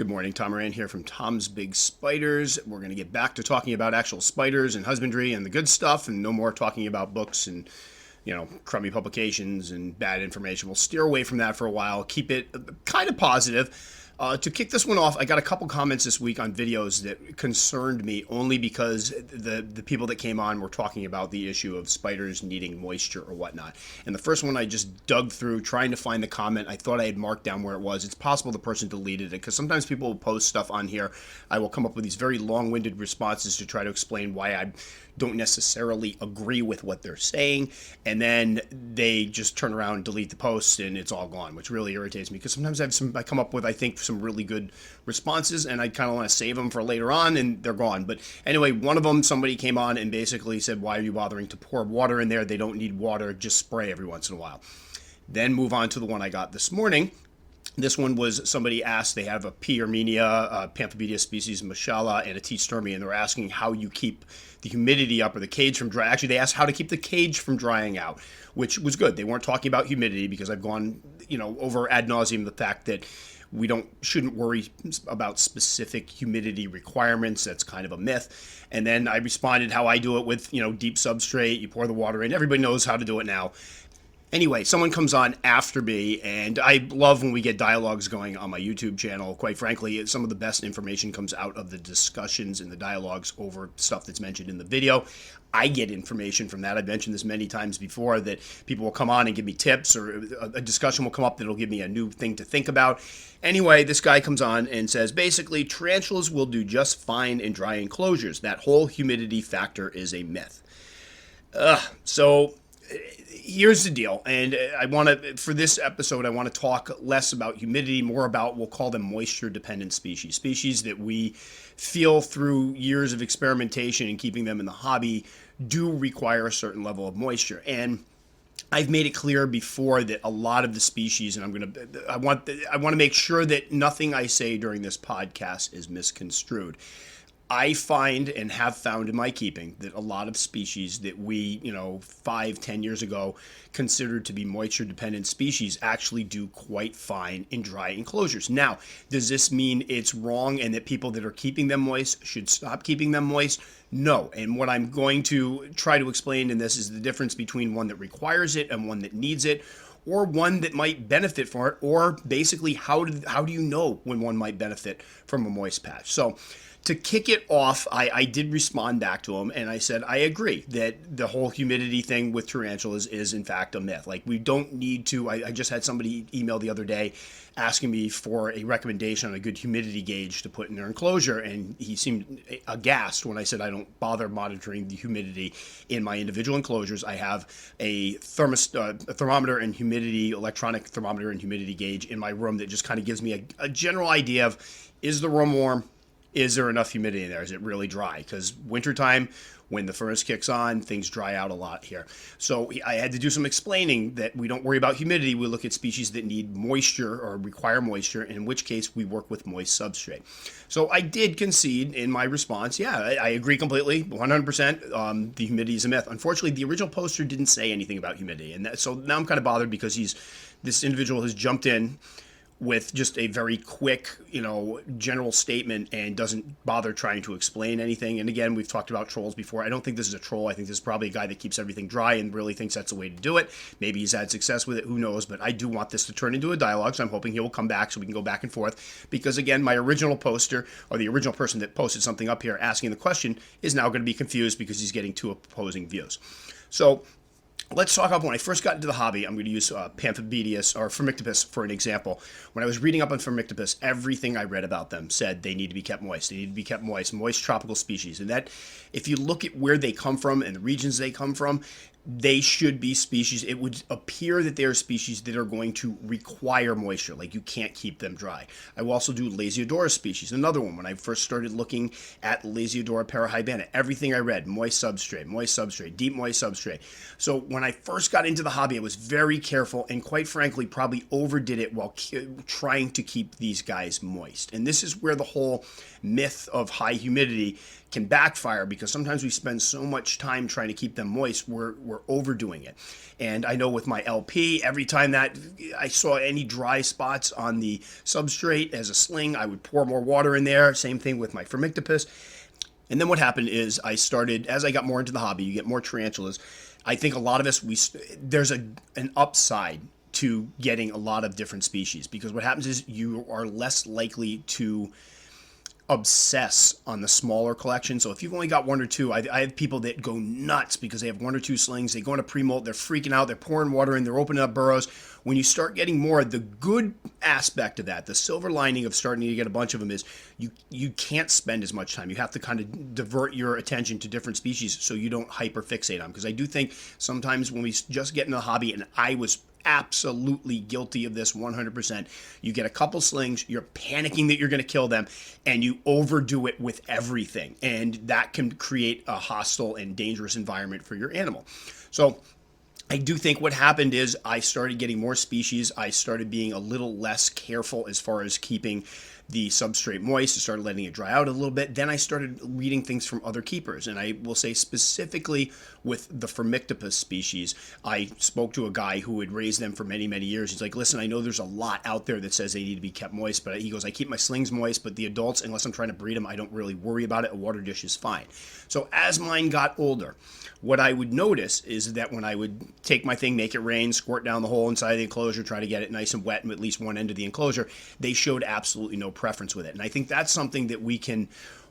Good morning, Tom Moran here from Tom's Big Spiders. We're going to get back to talking about actual spiders and husbandry and the good stuff, and no more talking about books and, crummy publications and bad information. We'll steer away from that for a while, keep it kind of positive. To kick this one off, I got a couple comments this week on videos that concerned me only because the people that came on were talking about the issue of spiders needing moisture or whatnot. And the first one I just dug through trying to find the comment. I thought I had marked down where it was. It's possible the person deleted it because sometimes people will post stuff on here. I will come up with these very long-winded responses to try to explain why I don't necessarily agree with what they're saying, and then they just turn around and delete the post and it's all gone, which really irritates me because sometimes I come up with, I think, some really good responses and I kind of want to save them for later on and they're gone. But anyway, one of them, somebody came on and basically said, why are you bothering to pour water in there? They don't need water, just spray every once in a while. Then move on to the one I got this morning. This one was somebody asked, they have a P. armenia, Pamphobeteus species, Mashallah, and a T. sturmii, and they're asking how you keep the humidity up or the cage from dry. Actually, they asked how to keep the cage from drying out, which was good. They weren't talking about humidity because I've gone, over ad nauseum the fact that we shouldn't worry about specific humidity requirements. That's kind of a myth. And then I responded how I do it with, deep substrate. You pour the water in. Everybody knows how to do it now. Anyway, someone comes on after me, and I love when we get dialogues going on my YouTube channel. Quite frankly, some of the best information comes out of the discussions and the dialogues over stuff that's mentioned in the video. I get information from that. I've mentioned this many times before that people will come on and give me tips, or a discussion will come up that'll give me a new thing to think about. Anyway, this guy comes on and says, basically, tarantulas will do just fine in dry enclosures. That whole humidity factor is a myth. So here's the deal, and for this episode, I want to talk less about humidity, more about, we'll call them moisture-dependent species that we feel through years of experimentation and keeping them in the hobby do require a certain level of moisture. And I've made it clear before that a lot of the species, and I want to make sure that nothing I say during this podcast is misconstrued. I find and have found in my keeping that a lot of species that we, 5-10 years ago considered to be moisture-dependent species actually do quite fine in dry enclosures. Now, does this mean it's wrong and that people that are keeping them moist should stop keeping them moist? No. And what I'm going to try to explain in this is the difference between one that requires it and one that needs it, or one that might benefit from it, or basically how do you know when one might benefit from a moist patch? So to kick it off, I did respond back to him, and I said, I agree that the whole humidity thing with tarantulas is in fact a myth. Like, we don't need to, I just had somebody email the other day asking me for a recommendation on a good humidity gauge to put in their enclosure, and he seemed aghast when I said I don't bother monitoring the humidity in my individual enclosures. I have a thermometer and humidity, electronic thermometer and humidity gauge in my room that just kind of gives me a general idea of, is the room warm? Is there enough humidity in there? Is it really dry? Because wintertime, when the furnace kicks on, things dry out a lot here. So I had to do some explaining that we don't worry about humidity. We look at species that need moisture or require moisture, in which case we work with moist substrate. So I did concede in my response. Yeah, I agree completely, 100%. The humidity is a myth. Unfortunately, the original poster didn't say anything about humidity. And so now I'm kind of bothered because this individual has jumped in with just a very quick, general statement and doesn't bother trying to explain anything. And again, we've talked about trolls before. I don't think this is a troll. I think this is probably a guy that keeps everything dry and really thinks that's the way to do it. Maybe he's had success with it. Who knows? But I do want this to turn into a dialogue, so I'm hoping he will come back so we can go back and forth. Because again, my original poster, or the original person that posted something up here asking the question, is now going to be confused because he's getting two opposing views. So let's talk about when I first got into the hobby. I'm going to use Pamphobeteus or Phormictopus for an example. When I was reading up on Phormictopus, everything I read about them said they need to be kept moist. They need to be kept moist tropical species. And that, if you look at where they come from and the regions they come from, they should be species. It would appear that they are species that are going to require moisture. Like, you can't keep them dry. I will also do Lasiodora species, another one. When I first started looking at Lasiodora parahybana, everything I read, moist substrate, deep moist substrate. So when I first got into the hobby, I was very careful and quite frankly probably overdid it while trying to keep these guys moist. And this is where the whole myth of high humidity can backfire because sometimes we spend so much time trying to keep them moist, we're overdoing it. And I know with my LP, every time that I saw any dry spots on the substrate as a sling, I would pour more water in there. Same thing with my Phormictopus. And then what happened is I started, as I got more into the hobby, you get more tarantulas. I think a lot of us, there's an upside to getting a lot of different species, because what happens is you are less likely to obsess on the smaller collection. So if you've only got one or two, I have people that go nuts because they have one or two slings. They go into pre-molt, they're freaking out, they're pouring water in, they're opening up burrows. When you start getting more, the good aspect of that, the silver lining of starting to get a bunch of them, is you can't spend as much time. You have to kind of divert your attention to different species so you don't hyper-fixate on them. Because I do think sometimes when we just get into the hobby, and I was absolutely guilty of this 100%. You get a couple slings, you're panicking that you're going to kill them, and you overdo it with everything. And that can create a hostile and dangerous environment for your animal. So I do think what happened is I started getting more species. I started being a little less careful as far as keeping the substrate moist. I started letting it dry out a little bit. Then I started reading things from other keepers. And I will say specifically with the Phormictopus species, I spoke to a guy who had raised them for many, many years. He's like, listen, I know there's a lot out there that says they need to be kept moist, but he goes, I keep my slings moist, but the adults, unless I'm trying to breed them, I don't really worry about it. A water dish is fine. So as mine got older, what I would notice is that when I would take my thing, make it rain, squirt down the hole inside the enclosure, try to get it nice and wet in at least one end of the enclosure, they showed absolutely no preference with it. And I think that's something that we can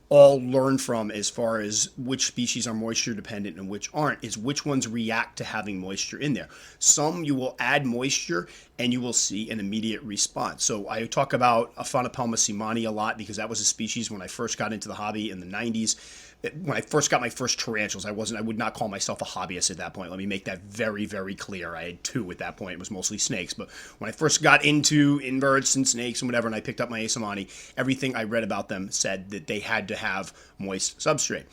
all learn from as far as which species are moisture dependent and which aren't, is which ones react to having moisture in there. Some you will add moisture and you will see an immediate response. So I talk about Phormictopus seemani a lot because that was a species when I first got into the hobby in the 90s. When I first got my first tarantulas, I would not call myself a hobbyist at that point. Let me make that very, very clear. I had two at that point. It was mostly snakes. But when I first got into inverts and snakes and whatever, and I picked up my seemani, everything I read about them said that they had to have moist substrate.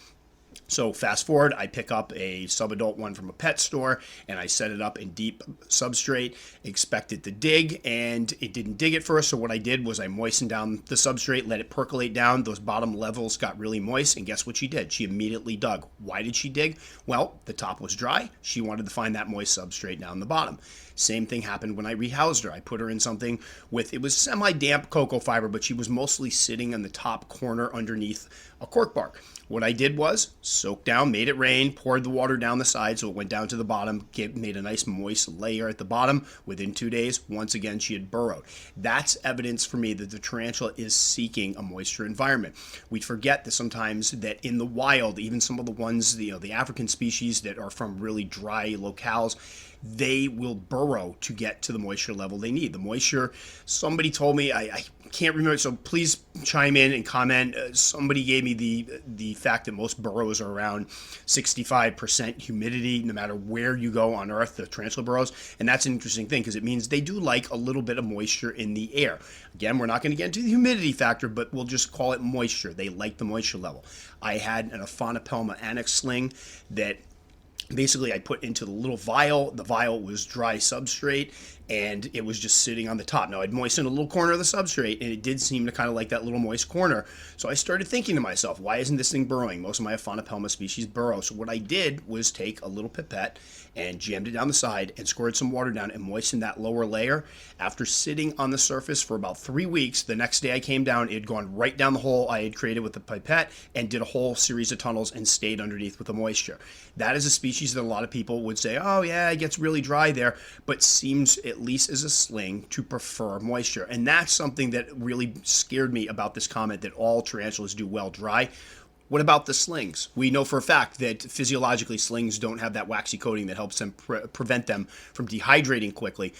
So fast forward, I pick up a subadult one from a pet store and I set it up in deep substrate, expect it to dig, and it didn't dig at first. So what I did was I moistened down the substrate, let it percolate down. Those bottom levels got really moist, and guess what she did? She immediately dug. Why did she dig? Well, the top was dry. She wanted to find that moist substrate down the bottom. Same thing happened when I rehoused her. I put her in something with, it was semi-damp cocoa fiber, but she was mostly sitting on the top corner underneath a cork bark. What I did was soak down, made it rain, poured the water down the side so it went down to the bottom, made a nice moist layer at the bottom. Within 2 days, once again, she had burrowed. That's evidence for me that the tarantula is seeking a moisture environment. We forget that sometimes that in the wild, even some of the ones, the African species that are from really dry locales, they will burrow to get to the moisture level they need. The moisture, somebody told me, I can't remember, so please chime in and comment. Somebody gave me the fact that most burrows are around 65% humidity, no matter where you go on Earth, the tarantula burrows. And that's an interesting thing because it means they do like a little bit of moisture in the air. Again, we're not going to get into the humidity factor, but we'll just call it moisture. They like the moisture level. I had an Phormictopus annex sling that basically I put into the little vial. The vial was dry substrate and it was just sitting on the top. Now I'd moistened a little corner of the substrate and it did seem to kind of like that little moist corner. So I started thinking to myself, why isn't this thing burrowing? Most of my Phormictopus species burrow. So what I did was take a little pipette and jammed it down the side and squirted some water down and moistened that lower layer. After sitting on the surface for about 3 weeks, the next day I came down, it had gone right down the hole I had created with the pipette and did a whole series of tunnels and stayed underneath with the moisture. That is a species that a lot of people would say, oh yeah, it gets really dry there, but seems, at least as a sling, to prefer moisture. And that's something that really scared me about this comment that all tarantulas do well dry. What about the slings? We know for a fact that physiologically slings don't have that waxy coating that helps them prevent them from dehydrating quickly.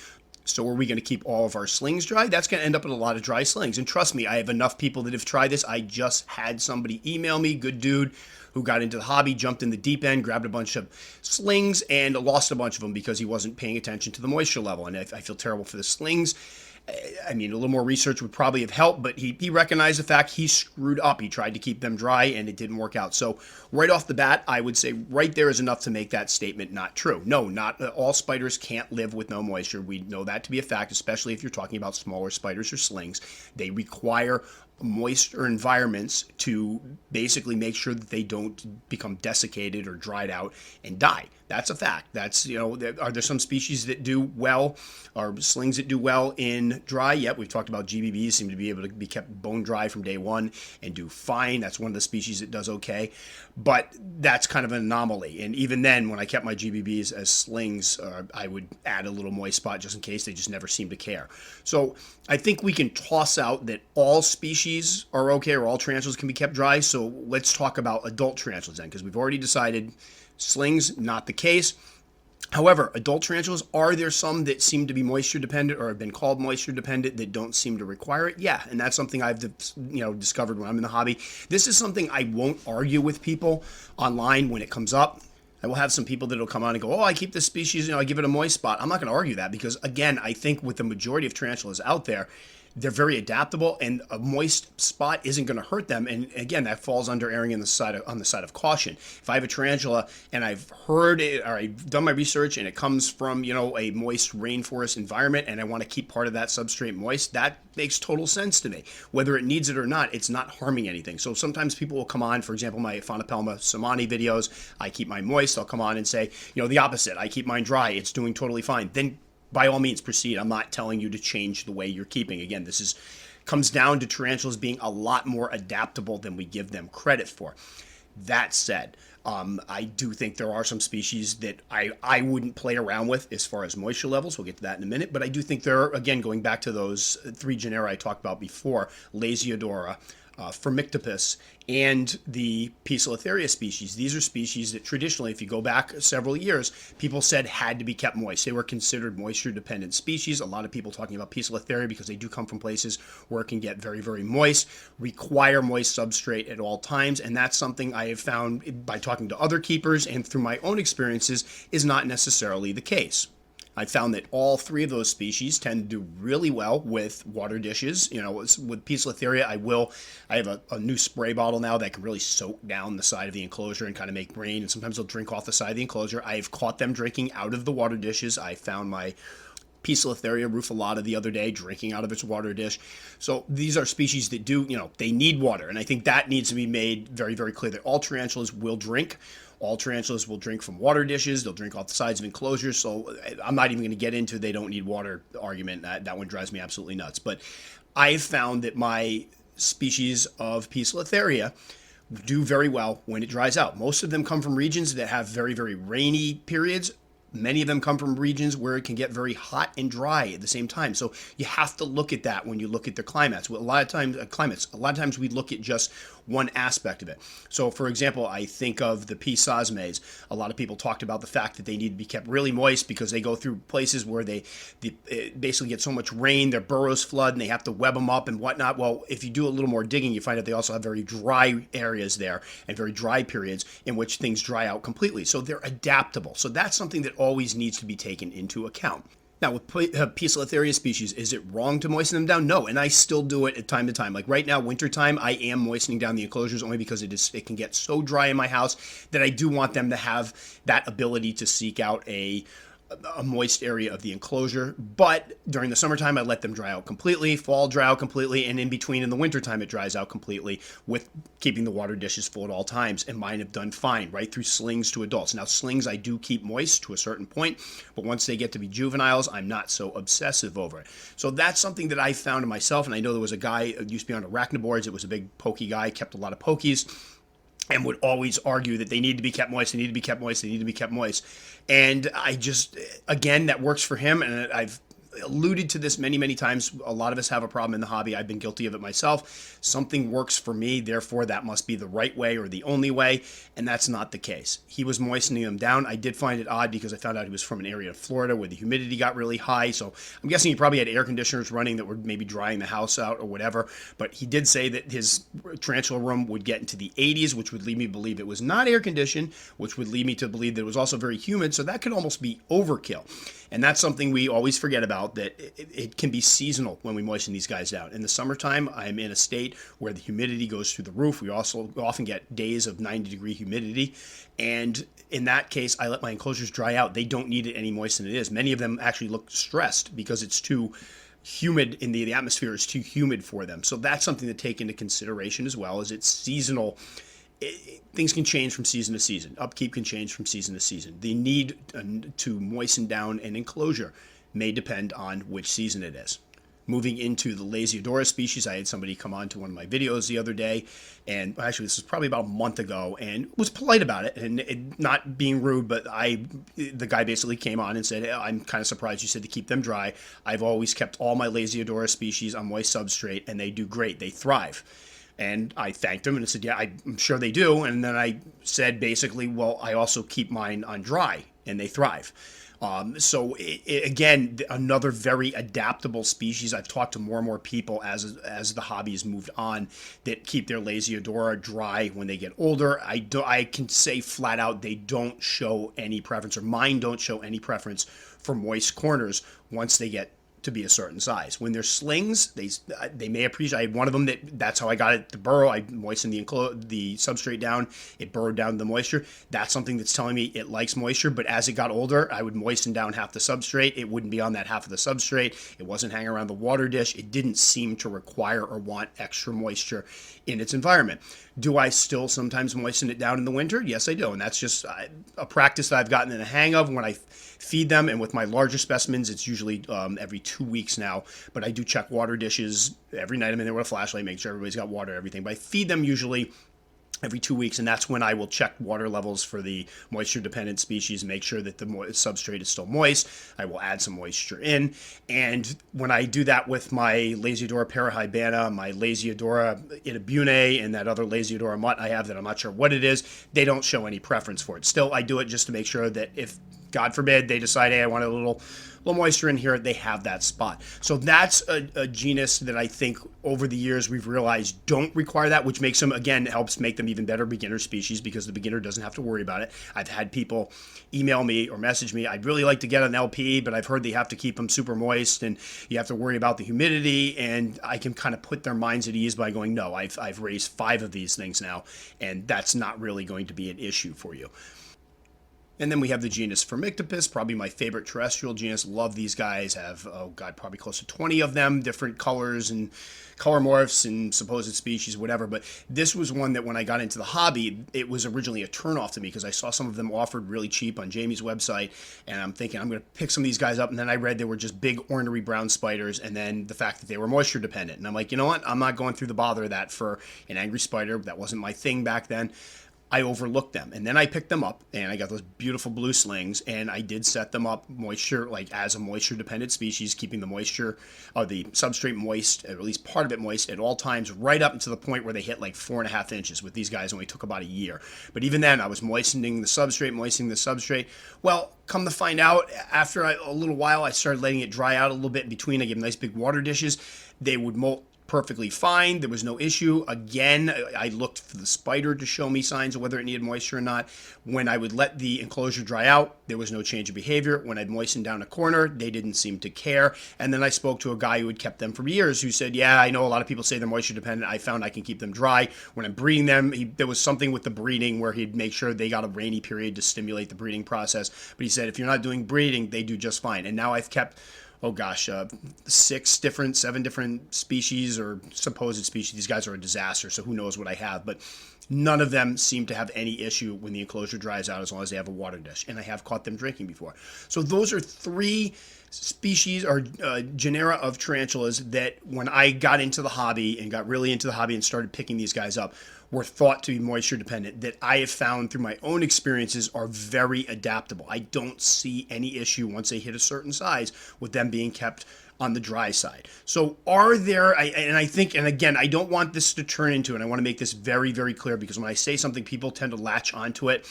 So are we going to keep all of our slings dry? That's going to end up in a lot of dry slings. And trust me, I have enough people that have tried this. I just had somebody email me, good dude, who got into the hobby, jumped in the deep end, grabbed a bunch of slings, and lost a bunch of them because he wasn't paying attention to the moisture level. And I feel terrible for the slings. I mean, a little more research would probably have helped, but he recognized the fact he screwed up. He tried to keep them dry, and it didn't work out. So right off the bat, I would say right there is enough to make that statement not true. No, not all spiders can't live with no moisture. We know that to be a fact, especially if you're talking about smaller spiders or slings. They require moisture environments to basically make sure that they don't become desiccated or dried out and die. That's a fact. That's, are there some species that do well, or slings that do well in dry? Yep, we've talked about GBBs seem to be able to be kept bone dry from day one and do fine. That's one of the species that does okay. But that's kind of an anomaly. And even then, when I kept my GBBs as slings, I would add a little moist spot just in case. They just never seem to care. So I think we can toss out that all species are okay, or all tarantulas can be kept dry. So let's talk about adult tarantulas then, because we've already decided slings, not the case. However, adult tarantulas, are there some that seem to be moisture dependent or have been called moisture dependent that don't seem to require it? Yeah, and that's something I've discovered when I'm in the hobby. This is something I won't argue with people online when it comes up. I will have some people that will come on and go, oh, I keep this species, I give it a moist spot. I'm not going to argue that because, again, I think with the majority of tarantulas out there, they're very adaptable, and a moist spot isn't going to hurt them. And again, that falls under erring on the side of caution. If I have a tarantula and I've heard it, or I've done my research and it comes from a moist rainforest environment, and I want to keep part of that substrate moist, that makes total sense to me. Whether it needs it or not, it's not harming anything. So sometimes people will come on, for example, my Phormictopus samani videos, I keep mine moist. I'll come on and say, the opposite. I keep mine dry. It's doing totally fine. Then by all means, proceed. I'm not telling you to change the way you're keeping. Again, this comes down to tarantulas being a lot more adaptable than we give them credit for. That said, I do think there are some species that I wouldn't play around with as far as moisture levels. We'll get to that in a minute. But I do think there are, again, going back to those three genera I talked about before, Lasiodora, Phormictopus, and the Poecilotheria species. These are species that traditionally, if you go back several years, people said had to be kept moist. They were considered moisture-dependent species. A lot of people talking about Poecilotheria, because they do come from places where it can get very, very moist, require moist substrate at all times, and that's something I have found by talking to other keepers and through my own experiences is not necessarily the case. I found that all three of those species tend to do really well with water dishes. With Poecilotheria, I have a new spray bottle now that can really soak down the side of the enclosure and kind of make rain, and sometimes they'll drink off the side of the enclosure. I've caught them drinking out of the water dishes. I found my Poecilotheria rufilata the other day drinking out of its water dish. So these are species that do, they need water, and I think that needs to be made very, very clear that all tarantulas will drink. All tarantulas will drink from water dishes. They'll drink off the sides of enclosures. So I'm not even going to get into they don't need water argument. That one drives me absolutely nuts. But I've found that my species of Poecilotheria do very well when it dries out. Most of them come from regions that have very, very rainy periods. Many of them come from regions where it can get very hot and dry at the same time. So you have to look at that when you look at their climates. A lot of times we look at just one aspect of it. So, for example, I think of the P. sosmes. A lot of people talked about the fact that they need to be kept really moist because they go through places where they basically get so much rain, their burrows flood, and they have to web them up and whatnot. Well, if you do a little more digging, you find that they also have very dry areas there and very dry periods in which things dry out completely. So they're adaptable. So that's something that always needs to be taken into account. Now, with Poecilotheria species, is it wrong to moisten them down? No, and I still do it at time to time. Like right now, wintertime, I am moistening down the enclosures only because it can get so dry in my house that I do want them to have that ability to seek out a moist area of the enclosure. But during the summertime, I let them dry out completely, fall dry out completely, and in between in the wintertime, it dries out completely with keeping the water dishes full at all times. And mine have done fine, right through slings to adults. Now, slings I do keep moist to a certain point, but once they get to be juveniles, I'm not so obsessive over it. So that's something that I found in myself, and I know there was a guy who used to be on arachnoboards. It was a big pokey guy, kept a lot of pokies, and would always argue that they need to be kept moist, they need to be kept moist, they need to be kept moist. And I just, again, that works for him, and I've alluded to this many, many times. A lot of us have a problem in the hobby. I've been guilty of it myself. Something works for me, therefore that must be the right way or the only way, and that's not the case. He was moistening them down. I did find it odd because I found out he was from an area of Florida where the humidity got really high, so I'm guessing he probably had air conditioners running that were maybe drying the house out or whatever, but he did say that his tarantula room would get into the 80s, which would lead me to believe it was not air conditioned, which would lead me to believe that it was also very humid, so that could almost be overkill. And that's something we always forget about, that it can be seasonal when we moisten these guys down. In the summertime, I'm in a state where the humidity goes through the roof. We also often get days of 90-degree humidity. And in that case, I let my enclosures dry out. They don't need it any moist than it is. Many of them actually look stressed because it's too humid in the atmosphere is too humid for them. So that's something to take into consideration as well, as it's seasonal. Things can change from season to season. Upkeep can change from season to season. The need to moisten down an enclosure may depend on which season it is. Moving into the Lasiodora species, I had somebody come on to one of my videos the other day, and actually this was probably about a month ago, and was polite about it, and not being rude, but the guy basically came on and said, hey, I'm kind of surprised you said to keep them dry. I've always kept all my Lasiodora species on moist substrate, and they do great. They thrive. And I thanked him and said, yeah, I'm sure they do. And then I said basically, well, I also keep mine on dry, and they thrive. So again, another very adaptable species. I've talked to more and more people as the hobby has moved on that keep their Lasiodora dry when they get older. I can say flat out they don't show any preference, or mine don't show any preference for moist corners once they get to be a certain size. When they're slings, they may appreciate. I had one of them that's how I got it to burrow. I moistened the substrate down. It burrowed down the moisture. That's something that's telling me it likes moisture. But as it got older, I would moisten down half the substrate. It wouldn't be on that half of the substrate. It wasn't hanging around the water dish. It didn't seem to require or want extra moisture in its environment. Do I still sometimes moisten it down in the winter? Yes, I do. And that's just a practice that I've gotten in the hang of when I feed them. And with my larger specimens, it's usually every 2 weeks now. But I do check water dishes every night. I'm in there with a flashlight, make sure everybody's got water and everything. But I feed them usually every 2 weeks, and that's when I will check water levels for the moisture-dependent species, make sure that the substrate is still moist. I will add some moisture in, and when I do that with my Lasiodora parahybana, my Lasiodora itabune, and that other Lasiodora mutt I have that I'm not sure what it is, they don't show any preference for it. Still, I do it just to make sure that if, God forbid, they decide, hey, I want a little moisture in here, they have that spot. So that's a genus that I think over the years we've realized don't require that, which makes them, again, helps make them even better beginner species because the beginner doesn't have to worry about it. I've had people email me or message me, I'd really like to get an LP, but I've heard they have to keep them super moist and you have to worry about the humidity, and I can kind of put their minds at ease by going, no, I've raised 5 of these things now, and that's not really going to be an issue for you. And then we have the genus Phormictopus, probably my favorite terrestrial genus. Love these guys. Have, oh God, probably close to 20 of them, different colors and color morphs and supposed species, whatever. But this was one that when I got into the hobby, it was originally a turnoff to me because I saw some of them offered really cheap on Jamie's website. And I'm thinking, I'm going to pick some of these guys up. And then I read they were just big ornery brown spiders. And then the fact that they were moisture dependent. And I'm like, you know what? I'm not going through the bother of that for an angry spider. That wasn't my thing back then. I overlooked them, and then I picked them up, and I got those beautiful blue slings, and I did set them up moisture, like as a moisture-dependent species, keeping the moisture, or the substrate moist, at least part of it moist at all times, right up to the point where they hit like 4.5 inches. With these guys, only took about a year. But even then, I was moistening the substrate. Well, come to find out, after a little while, I started letting it dry out a little bit in between. I gave them nice big water dishes. They would molt perfectly fine. There was no issue. Again, I looked for the spider to show me signs of whether it needed moisture or not. When I would let the enclosure dry out, there was no change of behavior. When I'd moisten down a corner, they didn't seem to care. And then I spoke to a guy who had kept them for years who said, yeah, I know a lot of people say they're moisture dependent. I found I can keep them dry. When I'm breeding them, there was something with the breeding where he'd make sure they got a rainy period to stimulate the breeding process. But he said, if you're not doing breeding, they do just fine. And now I've kept 7 different species or supposed species. These guys are a disaster, so who knows what I have. But none of them seem to have any issue when the enclosure dries out as long as they have a water dish. And I have caught them drinking before. So those are 3 species or genera of tarantulas that when I got into the hobby and got really into the hobby and started picking these guys up, were thought to be moisture dependent, that I have found through my own experiences are very adaptable. I don't see any issue once they hit a certain size with them being kept on the dry side. So are there, I think, and again, I don't want this to turn into, and I want to make this very, very clear, because when I say something, people tend to latch onto it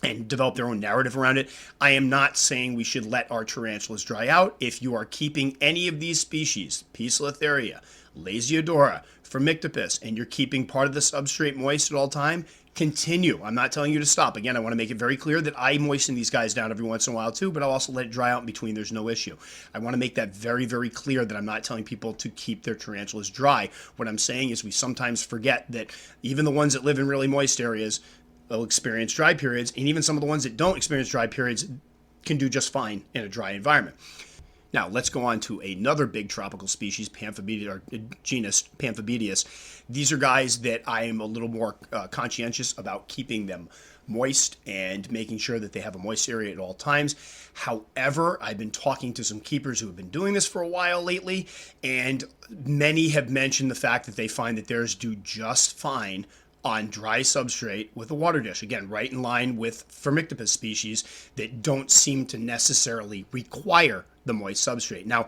and develop their own narrative around it. I am not saying we should let our tarantulas dry out. If you are keeping any of these species, Poecilotheria, Lasiodora, Phormictopus, and you're keeping part of the substrate moist at all time, continue. I'm not telling you to stop. Again, I want to make it very clear that I moisten these guys down every once in a while too, but I'll also let it dry out in between. There's no issue. I want to make that very, very clear that I'm not telling people to keep their tarantulas dry. What I'm saying is we sometimes forget that even the ones that live in really moist areas will experience dry periods, and even some of the ones that don't experience dry periods can do just fine in a dry environment. Now, let's go on to another big tropical species, Pamphobeteus, or genus Pamphobeteus. These are guys that I am a little more conscientious about keeping them moist and making sure that they have a moist area at all times. However, I've been talking to some keepers who have been doing this for a while lately, and many have mentioned the fact that they find that theirs do just fine on dry substrate with a water dish. Again, right in line with Phormictopus species that don't seem to necessarily require the moist substrate. Now,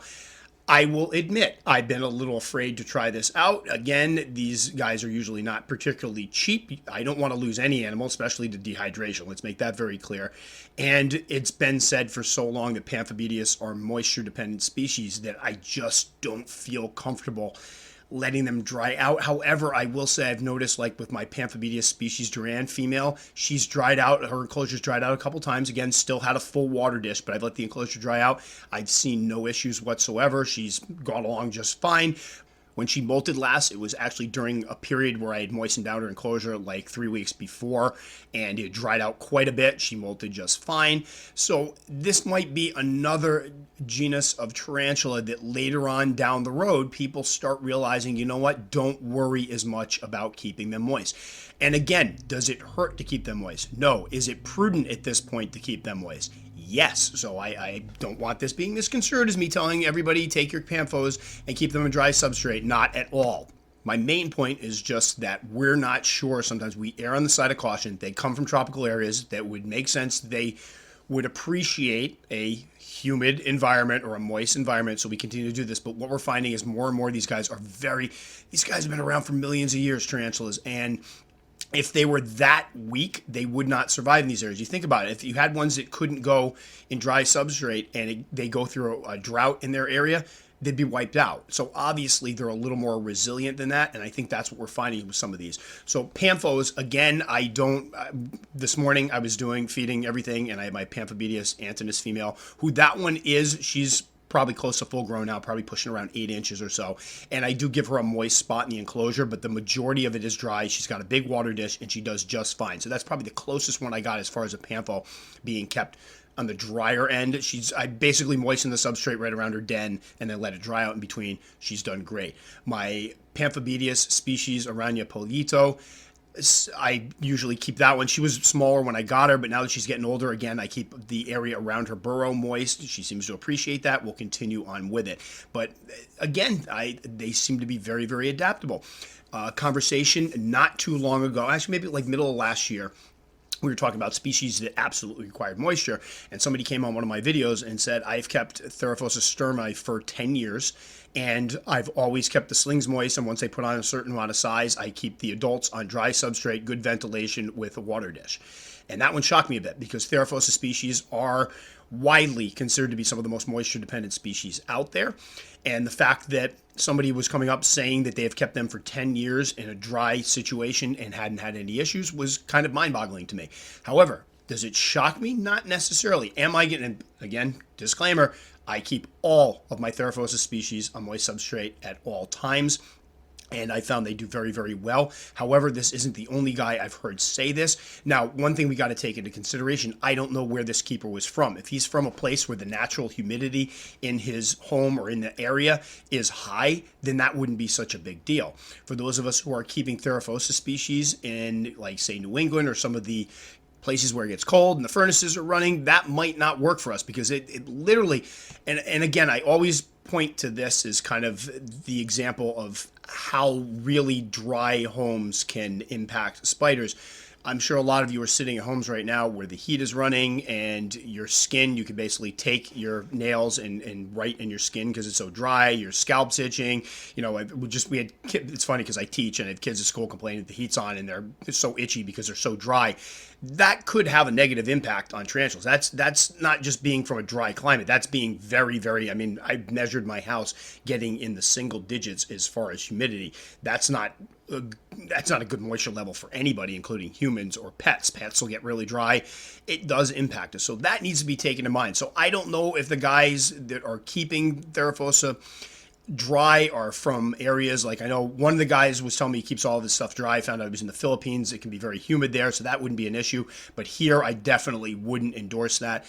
I will admit, I've been a little afraid to try this out. Again, these guys are usually not particularly cheap. I don't want to lose any animal, especially to dehydration. Let's make that very clear. And it's been said for so long that Pamphobeteus are moisture-dependent species that I just don't feel comfortable letting them dry out. However, I will say I've noticed, like with my Pamphobeteus species Duran female, she's dried out, her enclosure's dried out a couple times. Again, still had a full water dish, but I've let the enclosure dry out. I've seen no issues whatsoever. She's gone along just fine. When she molted last, it was actually during a period where I had moistened out her enclosure like 3 weeks before, and it dried out quite a bit. She molted just fine. So this might be another genus of tarantula that later on down the road, people start realizing, you know what, don't worry as much about keeping them moist. And again, does it hurt to keep them moist? No. Is it prudent at this point to keep them moist? Yes. So I don't want this being misconstrued as me telling everybody take your Pamphos and keep them in dry substrate. Not at all. My main point is just that we're not sure. Sometimes we err on the side of caution. They come from tropical areas that would make sense. They would appreciate a humid environment or a moist environment, so we continue to do this. But what we're finding is more and more of these guys have been around for millions of years, tarantulas, and if they were that weak, they would not survive in these areas. You think about it. If you had ones that couldn't go in dry substrate and they go through a drought in their area, they'd be wiped out. So obviously they're a little more resilient than that, and I think that's what we're finding with some of these. So Pamphos, again, this morning I was feeding everything, and I had my Pamphobeteus antinous female, who that one is, she's probably close to full grown now, probably pushing around 8 inches or so. And I do give her a moist spot in the enclosure, but the majority of it is dry. She's got a big water dish, and she does just fine. So that's probably the closest one I got as far as a Pampho being kept on the drier end. I basically moisten the substrate right around her den and then let it dry out in between. She's done great. My Pamphobeteus species, Aranya polito, I usually keep that one. She was smaller when I got her, but now that she's getting older, again, I keep the area around her burrow moist. She seems to appreciate that. We'll continue on with it. But again, they seem to be very, very adaptable. Conversation not too long ago, actually maybe like middle of last year, we were talking about species that absolutely required moisture, and somebody came on one of my videos and said, I've kept Theraphosa sturmi for 10 years, and I've always kept the slings moist, and once they put on a certain amount of size, I keep the adults on dry substrate, good ventilation with a water dish. And that one shocked me a bit, because Theraphosa species are widely considered to be some of the most moisture-dependent species out there. And the fact that somebody was coming up saying that they have kept them for 10 years in a dry situation and hadn't had any issues was kind of mind-boggling to me. However, does it shock me? Not necessarily. Am I getting, again, disclaimer, I keep all of my Theraphosa species on moist substrate at all times, and I found they do very, very well. However, this isn't the only guy I've heard say this. Now, one thing we got to take into consideration, I don't know where this keeper was from. If he's from a place where the natural humidity in his home or in the area is high, then that wouldn't be such a big deal. For those of us who are keeping Theraphosa species in, like, say, New England or some of the places where it gets cold and the furnaces are running, that might not work for us, because it literally, and again, I always point to this as kind of the example of how really dry homes can impact spiders. I'm sure a lot of you are sitting at homes right now where the heat is running, and your skin, you can basically take your nails and write in your skin because it's so dry. Your scalp's itching. You know, it's funny because I teach and I have kids at school complaining that the heat's on and they're so itchy because they're so dry. That could have a negative impact on tarantulas. That's not just being from a dry climate. That's being very, very, I mean, I measured my house getting in the single digits as far as humidity. That's not a good moisture level for anybody, including humans or pets. Pets will get really dry. It does impact us. So that needs to be taken in mind. So I don't know if the guys that are keeping Theraphosa dry are from areas, like I know one of the guys was telling me he keeps all of his stuff dry. I found out he was in the Philippines. It can be very humid there, so that wouldn't be an issue. But here, I definitely wouldn't endorse that.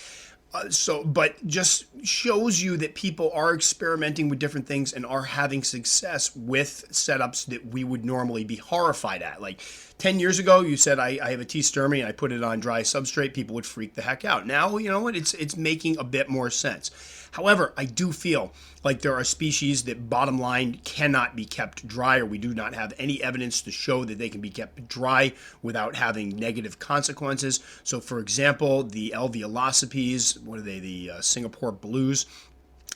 But just shows you that people are experimenting with different things and are having success with setups that we would normally be horrified at. Like 10 years ago, you said, I have a tea sturmy and I put it on dry substrate, people would freak the heck out. Now, you know what? It's making a bit more sense. However, I do feel like there are species that, bottom line, cannot be kept dry, or we do not have any evidence to show that they can be kept dry without having negative consequences. So, for example, the alveolocipes, what are they, the Singapore blues?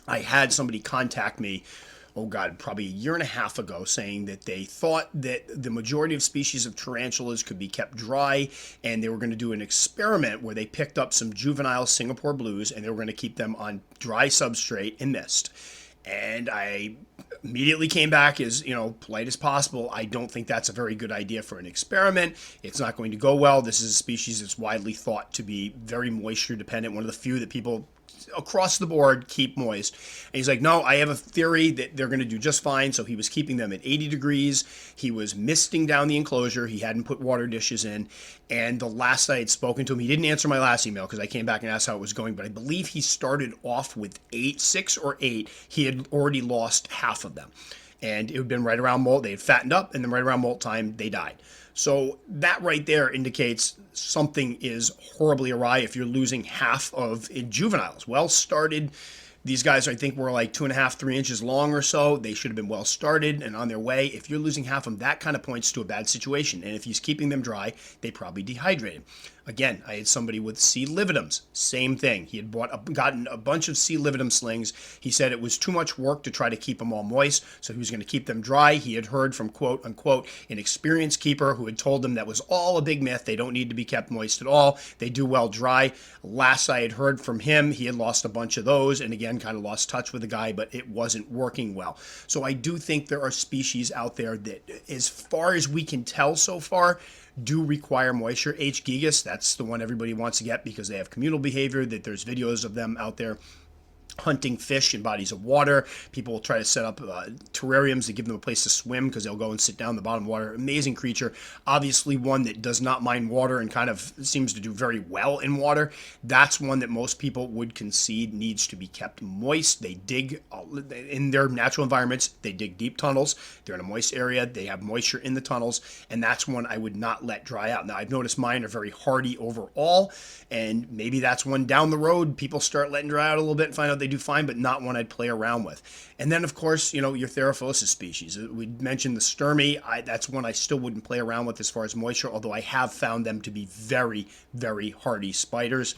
I had somebody contact me, oh God, probably a year and a half ago, saying that they thought that the majority of species of tarantulas could be kept dry, and they were going to do an experiment where they picked up some juvenile Singapore blues and they were going to keep them on dry substrate and mist. And I immediately came back as, polite as possible. I don't think that's a very good idea for an experiment. It's not going to go well. This is a species that's widely thought to be very moisture dependent, one of the few that people across the board keep moist. And he's like, no, I have a theory that they're going to do just fine. So he was keeping them at 80 degrees. He was misting down the enclosure. He hadn't put water dishes in. And the last I had spoken to him, he didn't answer my last email because I came back and asked how it was going. But I believe he started off with 6 or 8. He had already lost half of them. And it had been right around molt. They had fattened up, and then right around molt time, they died. So that right there indicates something is horribly awry if you're losing half of juveniles. Well started. These guys, I think, were like 2.5, 3 inches long or so. They should have been well started and on their way. If you're losing half of them, that kind of points to a bad situation. And if he's keeping them dry, they probably dehydrated. Again, I had somebody with C. lividums. Same thing. He had gotten a bunch of C. lividum slings. He said it was too much work to try to keep them all moist, so he was going to keep them dry. He had heard from, quote unquote, an experienced keeper who had told him that was all a big myth. They don't need to be kept moist at all. They do well dry. Last I had heard from him, he had lost a bunch of those, and again, kind of lost touch with the guy, but it wasn't working well. So I do think there are species out there that, as far as we can tell so far, do require moisture. H. gigas, that's the one everybody wants to get because they have communal behavior, that there's videos of them out there hunting fish in bodies of water. People will try to set up terrariums to give them a place to swim because they'll go and sit down in the bottom of the water. Amazing creature. Obviously one that does not mind water and kind of seems to do very well in water. That's one that most people would concede needs to be kept moist. They dig in their natural environments. They dig deep tunnels. They're in a moist area. They have moisture in the tunnels, and that's one I would not let dry out. Now, I've noticed mine are very hardy overall, and maybe that's one down the road people start letting dry out a little bit and find out they do fine, but not one I'd play around with. And then, of course, your Theraphosa species. We mentioned the sturmy. That's one I still wouldn't play around with as far as moisture, although I have found them to be very, very hardy spiders.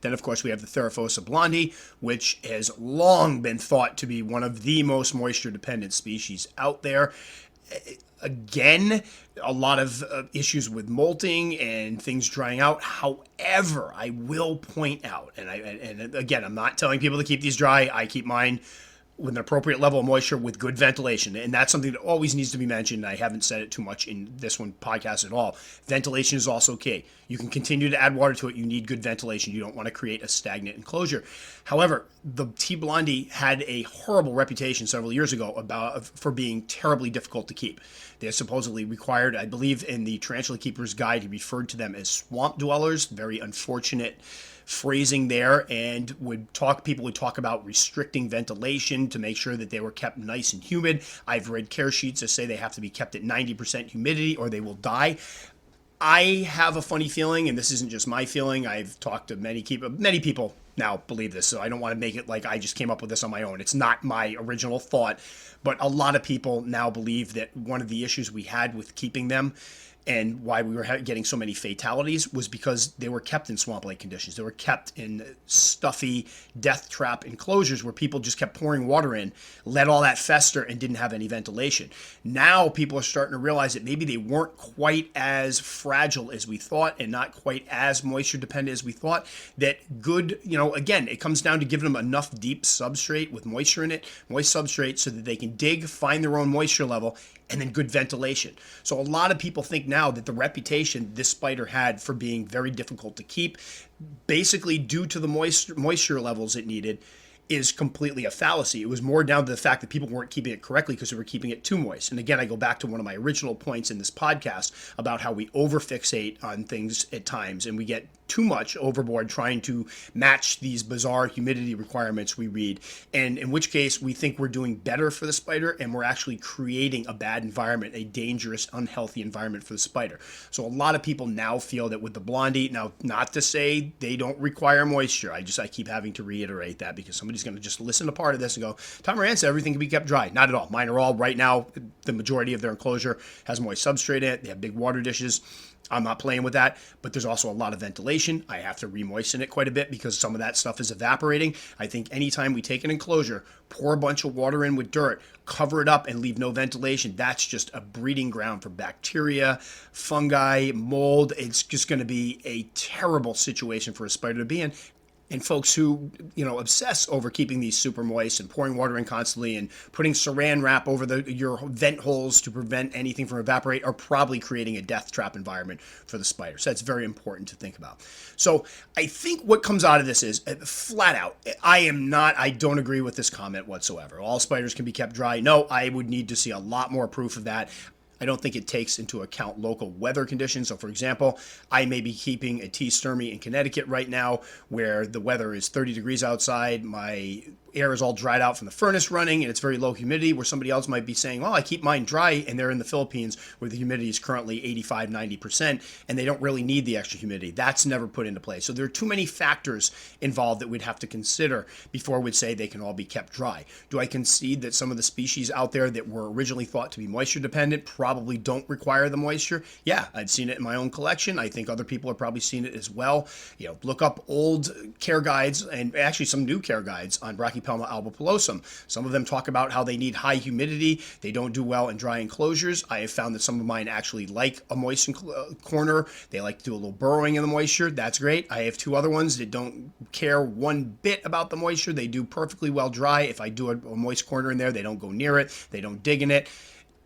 Then, of course, we have the Theraphosa blondie, which has long been thought to be one of the most moisture-dependent species out there. Again, a lot of issues with molting and things drying out. However, I will point out, and again, I'm not telling people to keep these dry. I keep mine with an appropriate level of moisture with good ventilation. And that's something that always needs to be mentioned. I haven't said it too much in this one podcast at all. Ventilation is also key. You can continue to add water to it. You need good ventilation. You don't want to create a stagnant enclosure. However, the T. blondie had a horrible reputation several years ago for being terribly difficult to keep. They're supposedly required, I believe in the Tarantula Keeper's Guide, he referred to them as swamp dwellers. Very unfortunate phrasing there, and people would talk about restricting ventilation to make sure that they were kept nice and humid. I've read care sheets that say they have to be kept at 90% humidity or they will die. I have a funny feeling, and this isn't just my feeling, I've talked to many people now believe this, so I don't want to make it like I just came up with this on my own. It's not my original thought, but a lot of people now believe that one of the issues we had with keeping them and why we were getting so many fatalities was because they were kept in swamp-like conditions. They were kept in stuffy death trap enclosures where people just kept pouring water in, let all that fester, and didn't have any ventilation. Now people are starting to realize that maybe they weren't quite as fragile as we thought and not quite as moisture dependent as we thought. That good, again, it comes down to giving them enough deep substrate with moisture in it, moist substrate, so that they can dig, find their own moisture level, and then good ventilation. So a lot of people think now that the reputation this spider had for being very difficult to keep, basically due to the moisture levels it needed, is completely a fallacy. It was more down to the fact that people weren't keeping it correctly because they were keeping it too moist. And again, I go back to one of my original points in this podcast about how we overfixate on things at times and we get too much overboard trying to match these bizarre humidity requirements we read, and in which case we think we're doing better for the spider and we're actually creating a bad environment, a dangerous, unhealthy environment for the spider. So a lot of people now feel that with the Blondie, now not to say they don't require moisture, I keep having to reiterate that because somebody's going to just listen to part of this and go, Tom Moran said everything can be kept dry. Not at all. Mine are all right now. The majority of their enclosure has moist substrate in it. They have big water dishes. I'm not playing with that, but there's also a lot of ventilation. I have to re-moisten it quite a bit because some of that stuff is evaporating. I think anytime we take an enclosure, pour a bunch of water in with dirt, cover it up and leave no ventilation, that's just a breeding ground for bacteria, fungi, mold. It's just going to be a terrible situation for a spider to be in. And folks who, obsess over keeping these super moist and pouring water in constantly and putting saran wrap over your vent holes to prevent anything from evaporate are probably creating a death trap environment for the spider. So that's very important to think about. So I think what comes out of this is flat out, I don't agree with this comment whatsoever. All spiders can be kept dry. No, I would need to see a lot more proof of that. I don't think it takes into account local weather conditions. So, for example, I may be keeping a T. sturmey in Connecticut right now where the weather is 30 degrees outside. My air is all dried out from the furnace running and it's very low humidity, where somebody else might be saying, well, I keep mine dry, and they're in the Philippines where the humidity is currently 85-90% and they don't really need the extra humidity. That's never put into play. So there are too many factors involved that we'd have to consider before we'd say they can all be kept dry. Do I concede that some of the species out there that were originally thought to be moisture dependent probably don't require the moisture? Yeah, I've seen it in my own collection. I think other people have probably seen it as well. Look up old care guides and actually some new care guides on Brachypelma albopilosum. Some of them talk about how they need high humidity. They don't do well in dry enclosures. I have found that some of mine actually like a moist corner. They like to do a little burrowing in the moisture. That's great. I have two other ones that don't care one bit about the moisture. They do perfectly well dry. If I do a moist corner in there, they don't go near it. They don't dig in it.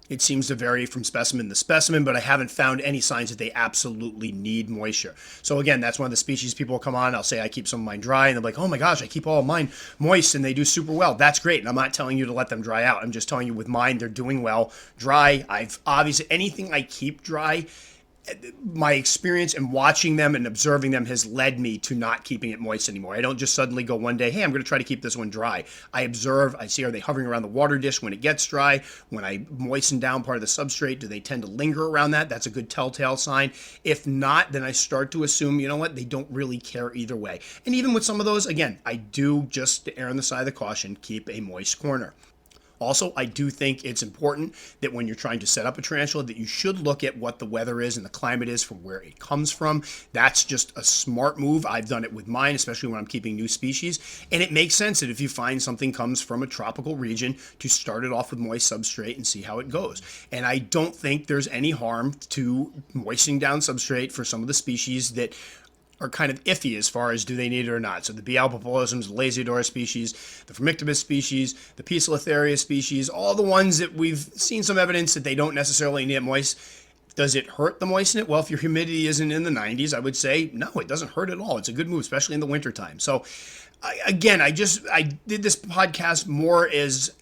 It seems to vary from specimen to specimen, but I haven't found any signs that they absolutely need moisture. So again, that's one of the species people will come on. I'll say I keep some of mine dry, and they're like, oh my gosh, I keep all of mine moist, and they do super well. That's great, and I'm not telling you to let them dry out. I'm just telling you with mine, they're doing well. Dry, I've obviously, anything I keep dry, my experience in watching them and observing them has led me to not keeping it moist anymore. I don't just suddenly go one day, hey, I'm going to try to keep this one dry. I observe, I see, are they hovering around the water dish when it gets dry? When I moisten down part of the substrate, do they tend to linger around that? That's a good telltale sign. If not, then I start to assume, you know what, they don't really care either way. And even with some of those, again, I do, just to err on the side of the caution, keep a moist corner. Also, I do think it's important that when you're trying to set up a tarantula that you should look at what the weather is and the climate is from where it comes from. That's just a smart move. I've done it with mine, especially when I'm keeping new species. And it makes sense that if you find something comes from a tropical region to start it off with moist substrate and see how it goes. And I don't think there's any harm to moistening down substrate for some of the species that are kind of iffy as far as do they need it or not. So the B. albopilosums, the Lasiodora species, the Phormictopus species, the Poecilotheria species, all the ones that we've seen some evidence that they don't necessarily need it moist. Does it hurt to moisten it? Well, if your humidity isn't in the 90s, I would say no, it doesn't hurt at all. It's a good move, especially in the wintertime. So I did this podcast more as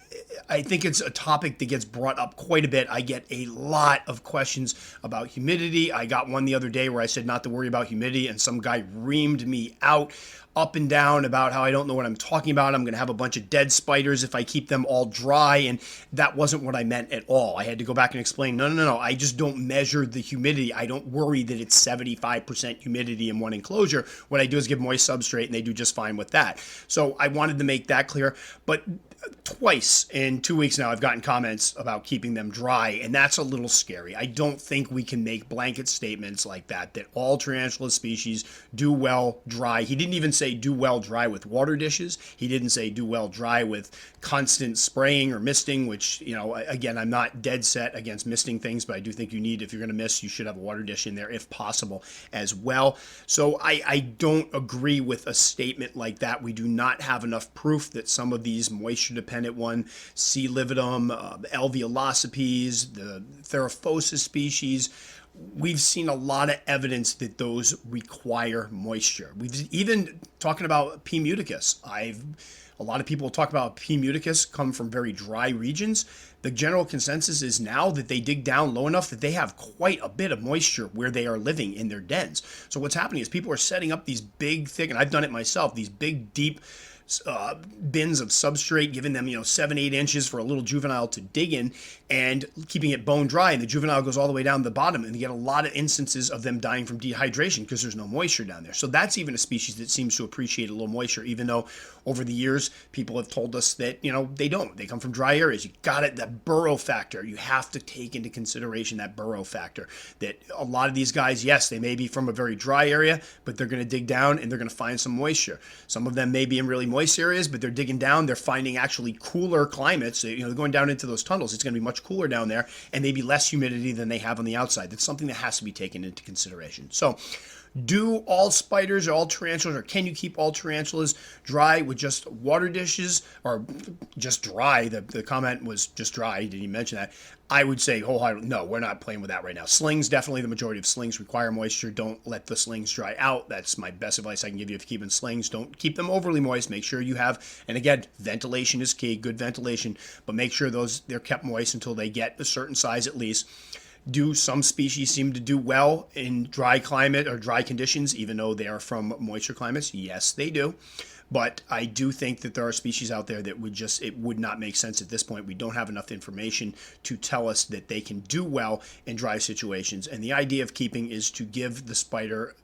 I think it's a topic that gets brought up quite a bit. I get a lot of questions about humidity. I got one the other day where I said not to worry about humidity, and some guy reamed me out up and down about how I don't know what I'm talking about. I'm going to have a bunch of dead spiders if I keep them all dry, and that wasn't what I meant at all. I had to go back and explain, no. I just don't measure the humidity. I don't worry that it's 75% humidity in one enclosure. What I do is give moist substrate, and they do just fine with that. So I wanted to make that clear, but twice in 2 weeks now I've gotten comments about keeping them dry, and that's a little scary. I don't think we can make blanket statements like that all tarantula species do well dry. He didn't even say do well dry with water dishes. He didn't say do well dry with constant spraying or misting, which, again, I'm not dead set against misting things, but I do think if you're going to mist, you should have a water dish in there if possible as well. So I don't agree with a statement like that. We do not have enough proof that some of these moisture moisture-dependent one, C. lividum, Alveolocipes, the Theraphosa species. We've seen a lot of evidence that those require moisture. We've even talking about P. muticus. A lot of people talk about P. muticus come from very dry regions. The general consensus is now that they dig down low enough that they have quite a bit of moisture where they are living in their dens. So what's happening is people are setting up these big, thick, and I've done it myself, these big, deep bins of substrate, giving them 7-8 inches for a little juvenile to dig in, and keeping it bone dry, and the juvenile goes all the way down to the bottom, and you get a lot of instances of them dying from dehydration because there's no moisture down there. So that's even a species that seems to appreciate a little moisture, even though over the years people have told us that they don't. They come from dry areas. You got it. That burrow factor, you have to take into consideration that burrow factor, that a lot of these guys, yes, they may be from a very dry area, but they're going to dig down and they're going to find some moisture. Some of them may be in really moist areas, but they're digging down, they're finding actually cooler climates. They're going down into those tunnels. It's going to be much cooler down there and maybe less humidity than they have on the outside. That's something that has to be taken into consideration. So do all spiders or all tarantulas, or can you keep all tarantulas dry with just water dishes, or just dry? The comment was just dry. Did you mention that? I would say wholeheartedly, no, we're not playing with that right now. Slings, definitely the majority of slings require moisture. Don't let the slings dry out. That's my best advice I can give you if you're keeping slings. Don't keep them overly moist. Make sure you have, and again, ventilation is key, good ventilation, but make sure they're kept moist until they get a certain size at least. Do some species seem to do well in dry climate or dry conditions, even though they are from moisture climates? Yes, they do. But I do think that there are species out there that it would not make sense at this point. We don't have enough information to tell us that they can do well in dry situations. And the idea of keeping is to give the spider,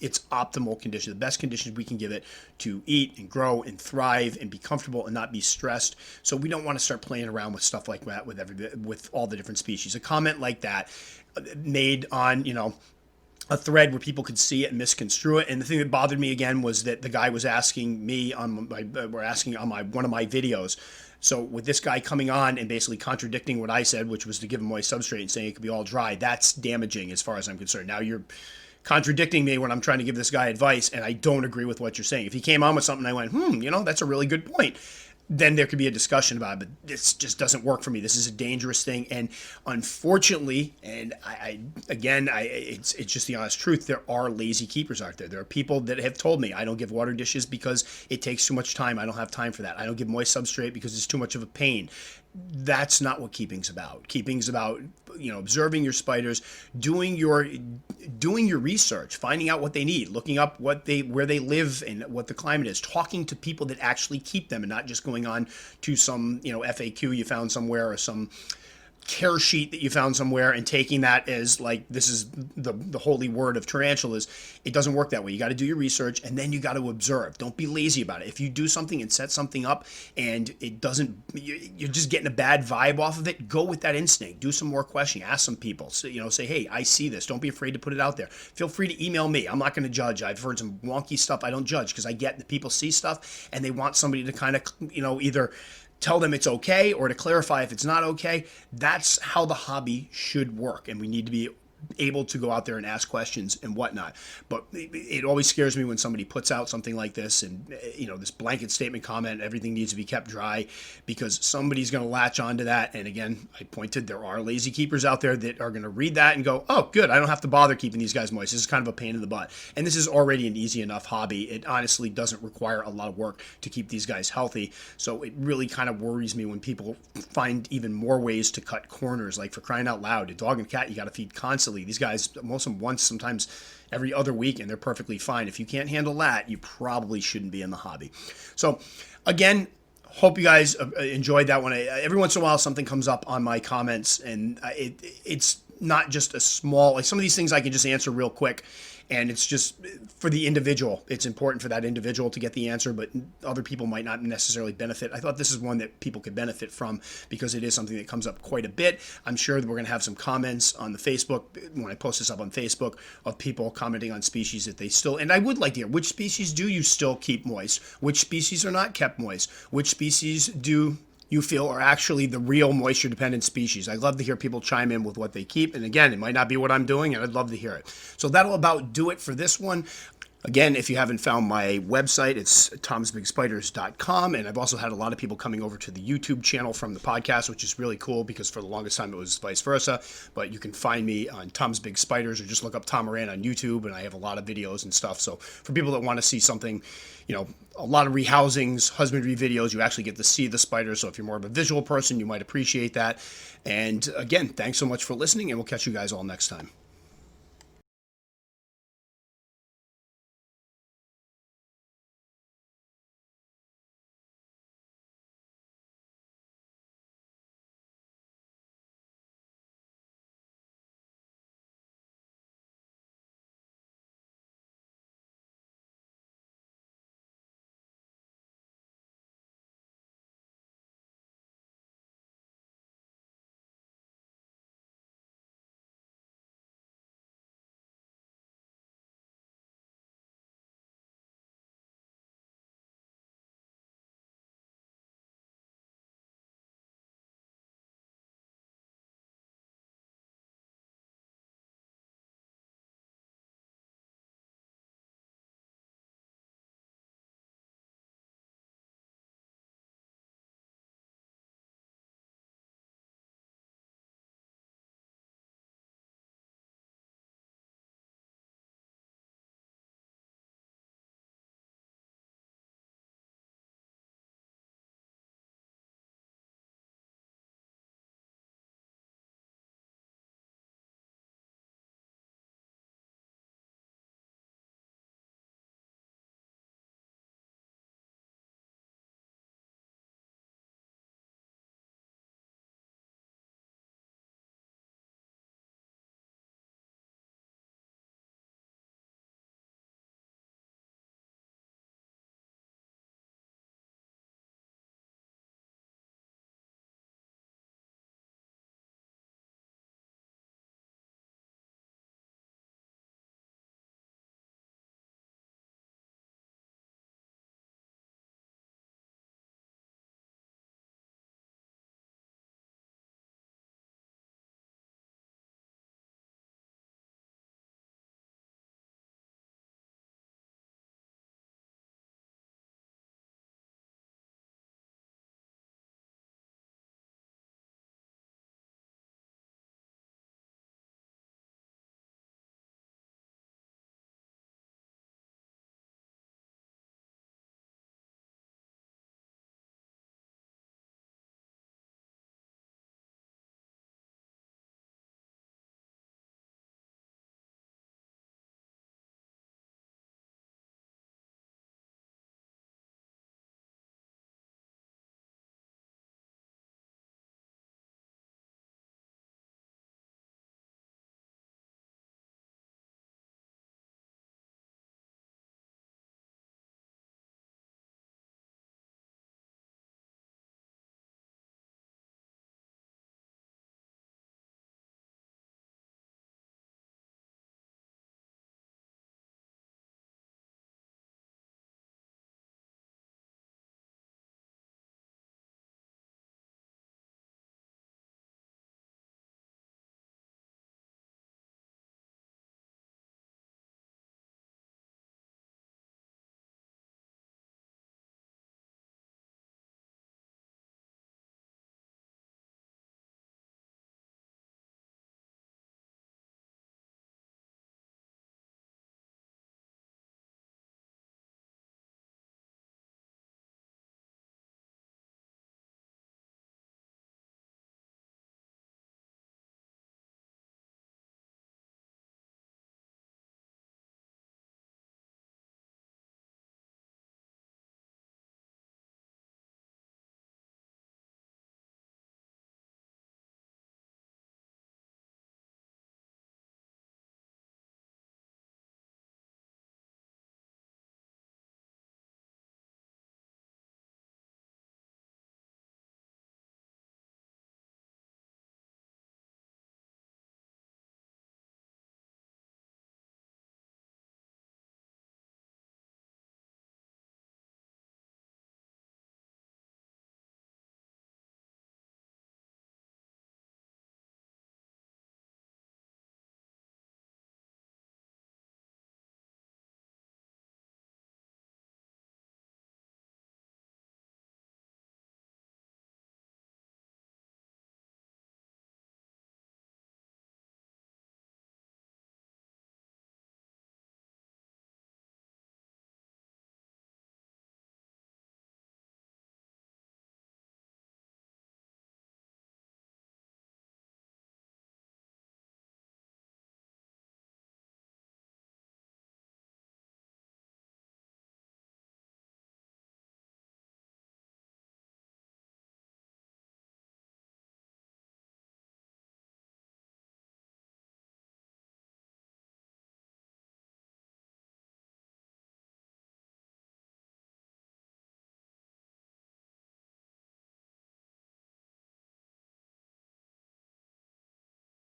its optimal condition, the best conditions we can give it to eat and grow and thrive and be comfortable and not be stressed. So we don't want to start playing around with stuff like that with all the different species. A comment like that made on, a thread where people could see it and misconstrue it. And the thing that bothered me again was that the guy was asking me on one of my videos. So with this guy coming on and basically contradicting what I said, which was to give him moist substrate and saying it could be all dry, that's damaging as far as I'm concerned. Now you're contradicting me when I'm trying to give this guy advice, and I don't agree with what you're saying. If he came on with something, I went, that's a really good point, then there could be a discussion about it, but this just doesn't work for me. This is a dangerous thing, and unfortunately, and it's just the honest truth, there are lazy keepers out there. There are people that have told me, I don't give water dishes because it takes too much time. I don't have time for that. I don't give moist substrate because it's too much of a pain. That's not what keeping's about. Keeping's about, observing your spiders, doing your research, finding out what they need, looking up where they live and what the climate is, talking to people that actually keep them, and not just going on to some, FAQ you found somewhere or some care sheet that you found somewhere and taking that as like this is the holy word of tarantulas. It doesn't work that way. You got to do your research, and then you got to observe. Don't be lazy about it. If you do something and set something up and it doesn't, you're just getting a bad vibe off of it, go with that instinct. Do some more questioning. Ask some people. So, say, hey, I see this. Don't be afraid to put it out there. Feel free to email me. I'm not going to judge. I've heard some wonky stuff. I don't judge because I get that people see stuff and they want somebody to kind of, either tell them it's okay or to clarify if it's not okay. That's how the hobby should work, and we need to be able to go out there and ask questions and whatnot. But it always scares me when somebody puts out something like this and, this blanket statement comment, everything needs to be kept dry, because somebody's going to latch onto that. And again, I pointed, there are lazy keepers out there that are going to read that and go, oh, good, I don't have to bother keeping these guys moist. This is kind of a pain in the butt. And this is already an easy enough hobby. It honestly doesn't require a lot of work to keep these guys healthy. So it really kind of worries me when people find even more ways to cut corners, like for crying out loud, a dog and cat you got to feed constantly. These guys, most of them once, sometimes every other week, and they're perfectly fine. If you can't handle that, you probably shouldn't be in the hobby. So again, hope you guys enjoyed that one. Every once in a while, something comes up on my comments, and it's not just a small, like some of these things I can just answer real quick, and it's just for the individual. It's important for that individual to get the answer, but other people might not necessarily benefit. I thought this is one that people could benefit from because it is something that comes up quite a bit. I'm sure that we're going to have some comments on the Facebook, when I post this up on Facebook, of people commenting on species that they still, and I would like to hear, which species do you still keep moist? Which species are not kept moist? Which species do you feel are actually the real moisture dependent species? I'd love to hear people chime in with what they keep. And again, it might not be what I'm doing, and I'd love to hear it. So that'll about do it for this one. Again, if you haven't found my website, it's tomsbigspiders.com. And I've also had a lot of people coming over to the YouTube channel from the podcast, which is really cool because for the longest time it was vice versa. But you can find me on Tom's Big Spiders or just look up Tom Moran on YouTube, and I have a lot of videos and stuff. So for people that want to see something, a lot of rehousings, husbandry videos, you actually get to see the spiders. So if you're more of a visual person, you might appreciate that. And again, thanks so much for listening, and we'll catch you guys all next time.